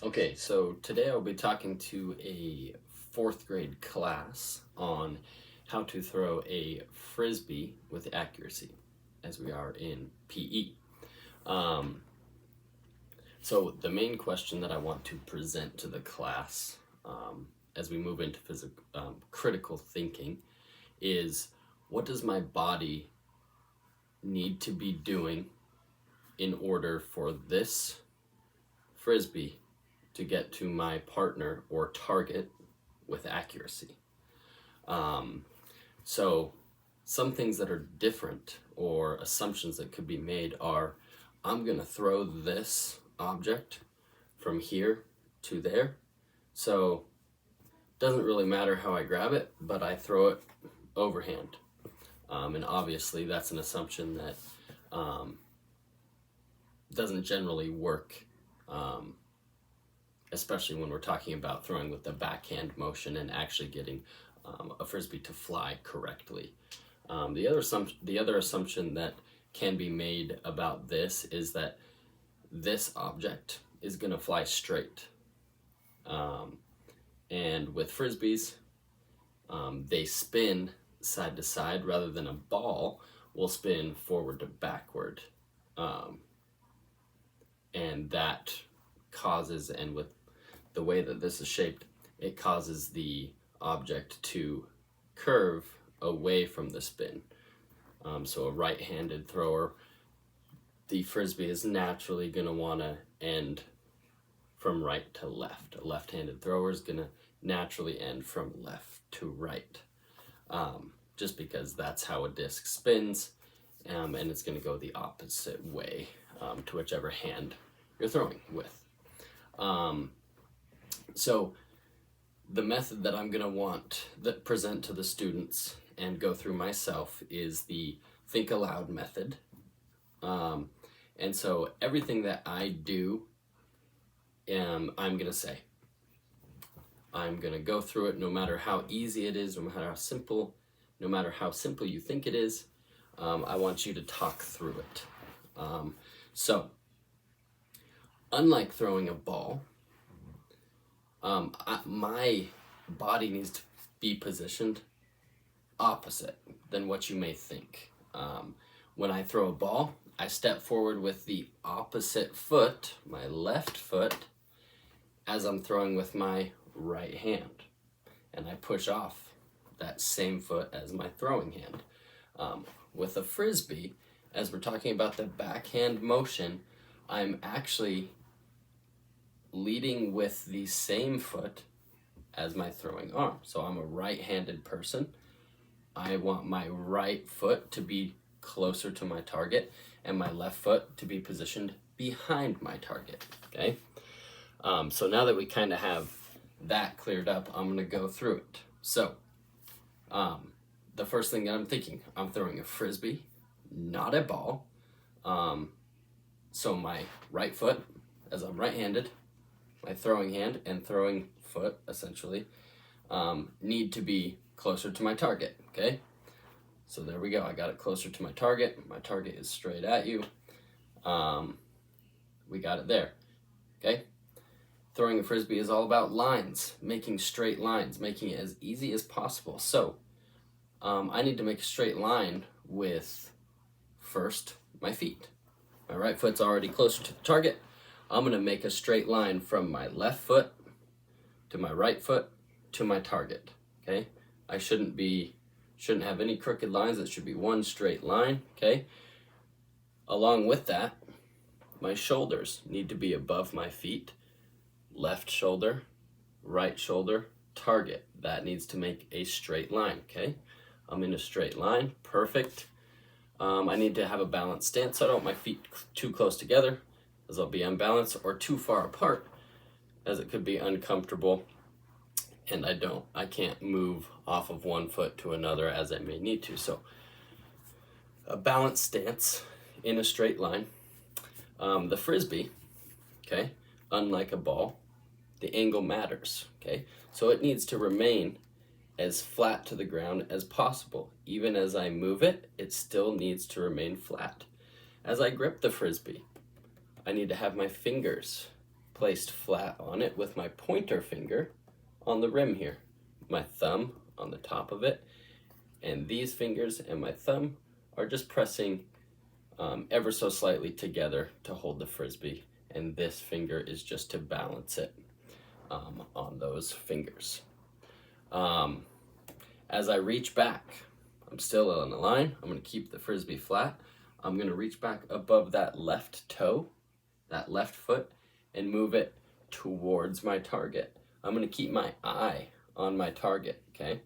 Okay, so today I'll be talking to a fourth grade class on how to throw a frisbee with accuracy, as we are in PE. Um, so the main question that I want to present to the class as we move into critical thinking is, what does my body need to be doing in order for this frisbee to get to my partner or target with accuracy? Um, so, some things that are different or assumptions that could be made are, I'm going to throw this object from here to there. So, it doesn't really matter how I grab it, but I throw it overhand. And obviously, that's an assumption that doesn't generally work, especially when we're talking about throwing with the backhand motion and actually getting a frisbee to fly correctly. The other assumption that can be made about this is that this object is going to fly straight. And with frisbees, they spin side to side rather than a ball will spin forward to backward. And that causes, and with the way that this is shaped, it causes the object to curve away from the spin. So a right-handed thrower, the frisbee is naturally going to want to end from right to left. A left-handed thrower is going to naturally end from left to right, just because that's how a disc spins, and it's going to go the opposite way to whichever hand you're throwing with. So the method that I'm going to want to present to the students and go through myself is the think aloud method. And so everything that I do, I'm going to say. I'm going to go through it no matter how easy it is, no matter how simple you think it is. I want you to talk through it. So, unlike throwing a ball, my body needs to be positioned opposite than what you may think. When I throw a ball, I step forward with the opposite foot, my left foot, as I'm throwing with my right hand. And I push off that same foot as my throwing hand. With a frisbee, as we're talking about the backhand motion, I'm actually leading with the same foot as my throwing arm. So I'm a right-handed person. I want my right foot to be closer to my target and my left foot to be positioned behind my target, okay? So now that we kind of have that cleared up, I'm going to go through it. So the first thing that I'm thinking, I'm throwing a frisbee, not a ball. So my right foot, as I'm right-handed, my throwing hand and throwing foot, essentially, need to be closer to my target, okay? So there we go. I got it closer to my target. My target is straight at you. We got it there, okay? Throwing a frisbee is all about lines, making straight lines, making it as easy as possible. So I need to make a straight line with, first, my feet. My right foot's already closer to the target. I'm going to make a straight line from my left foot to my right foot to my target, okay? I shouldn't have any crooked lines. It should be one straight line, okay? Along with that, my shoulders need to be above my feet. Left shoulder, right shoulder, target. That needs to make a straight line, okay? I'm in a straight line, perfect. I need to have a balanced stance, so I don't want my feet too close together, as I'll be unbalanced, or too far apart, as it could be uncomfortable, and I can't move off of one foot to another as I may need to. So a balanced stance in a straight line. The frisbee, okay, unlike a ball, the angle matters, okay? So it needs to remain as flat to the ground as possible. Even as I move it, it still needs to remain flat. As I grip the frisbee, I need to have my fingers placed flat on it with my pointer finger on the rim here, my thumb on the top of it, and these fingers and my thumb are just pressing ever so slightly together to hold the Frisbee, and this finger is just to balance it on those fingers. As I reach back, I'm still on the line. I'm going to keep the Frisbee flat. I'm going to reach back above that left toe, that left foot, and move it towards my target. I'm going to keep my eye on my target, okay?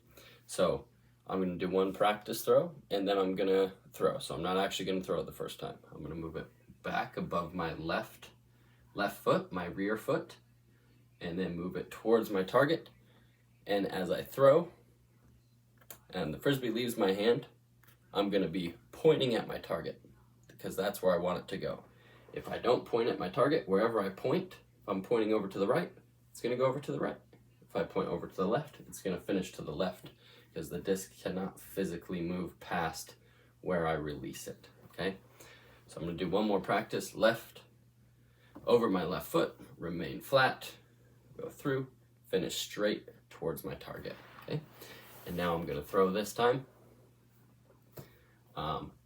So I'm going to do one practice throw, and then I'm going to throw. So I'm not actually going to throw it the first time. I'm going to move it back above my left foot, my rear foot, and then move it towards my target. And as I throw, and the Frisbee leaves my hand, I'm going to be pointing at my target because that's where I want it to go. If I don't point at my target, wherever I point, if I'm pointing over to the right, it's going to go over to the right. If I point over to the left, it's going to finish to the left because the disc cannot physically move past where I release it, okay? So I'm going to do one more practice. Left, over my left foot, remain flat, go through, finish straight towards my target, okay? And now I'm going to throw this time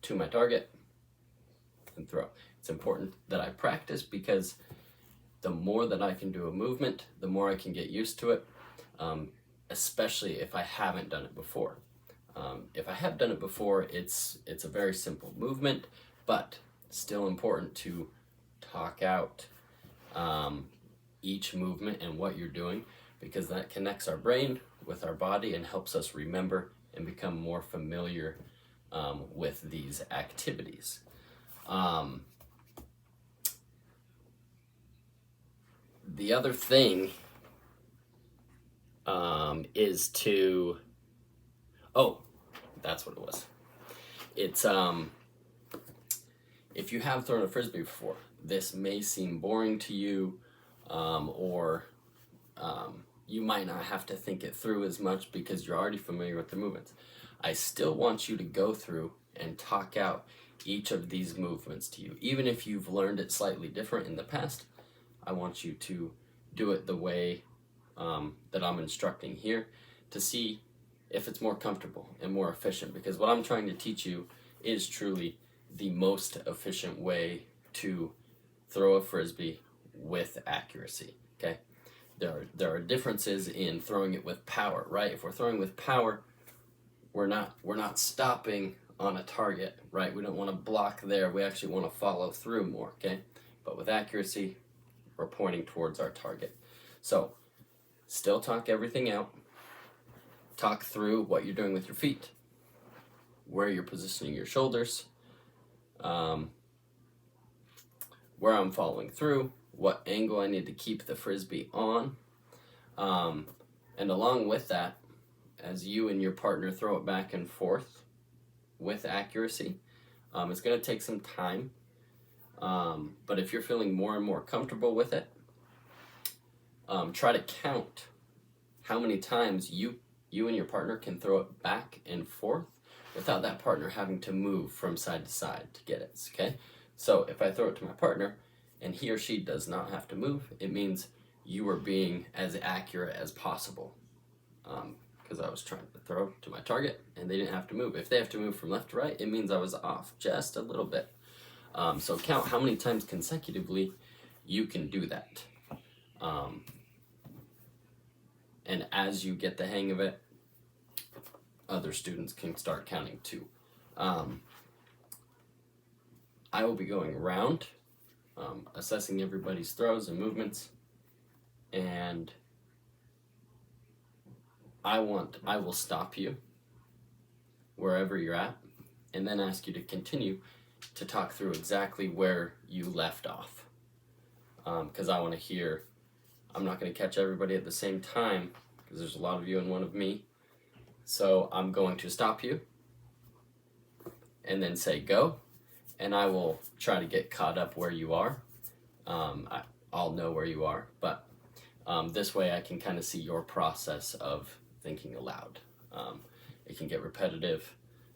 to my target and throw. It's important that I practice because the more that I can do a movement, the more I can get used to it, especially if I haven't done it before. If I have done it before, it's a very simple movement, but still important to talk out each movement and what you're doing, because that connects our brain with our body and helps us remember and become more familiar with these activities. The other thing is to, that's what it was. It's, if you have thrown a Frisbee before, this may seem boring to you, or you might not have to think it through as much because you're already familiar with the movements. I still want you to go through and talk out each of these movements to you. Even if you've learned it slightly different in the past, I want you to do it the way that I'm instructing here to see if it's more comfortable and more efficient, because what I'm trying to teach you is truly the most efficient way to throw a Frisbee with accuracy, okay? There are differences in throwing it with power, right? If we're throwing with power, we're not stopping on a target, right? We don't want to block there. We actually want to follow through more, okay? But with accuracy, we're pointing towards our target. So still talk everything out. Talk through what you're doing with your feet, where you're positioning your shoulders, where I'm following through, what angle I need to keep the Frisbee on. And along with that, as you and your partner throw it back and forth with accuracy, it's going to take some time. But if you're feeling more and more comfortable with it, try to count how many times you and your partner can throw it back and forth without that partner having to move from side to side to get it, okay? So if I throw it to my partner and he or she does not have to move, it means you are being as accurate as possible, because I was trying to throw to my target and they didn't have to move. If they have to move from left to right, it means I was off just a little bit. So count how many times consecutively you can do that. And as you get the hang of it, other students can start counting too. I will be going around, assessing everybody's throws and movements, and I will stop you wherever you're at, and then ask you to continue to talk through exactly where you left off. Because I want to hear, I'm not going to catch everybody at the same time, because there's a lot of you and one of me. So I'm going to stop you, and then say go, and I will try to get caught up where you are. I'll know where you are, but this way I can kind of see your process of thinking aloud. It can get repetitive,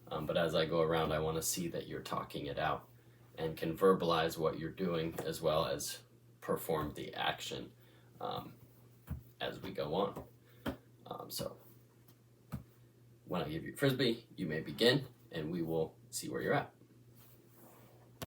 but as I go around, I want to see that you're talking it out and can verbalize what you're doing, as well as perform the action as we go on. So when I give you a Frisbee, you may begin, and we will see where you're at.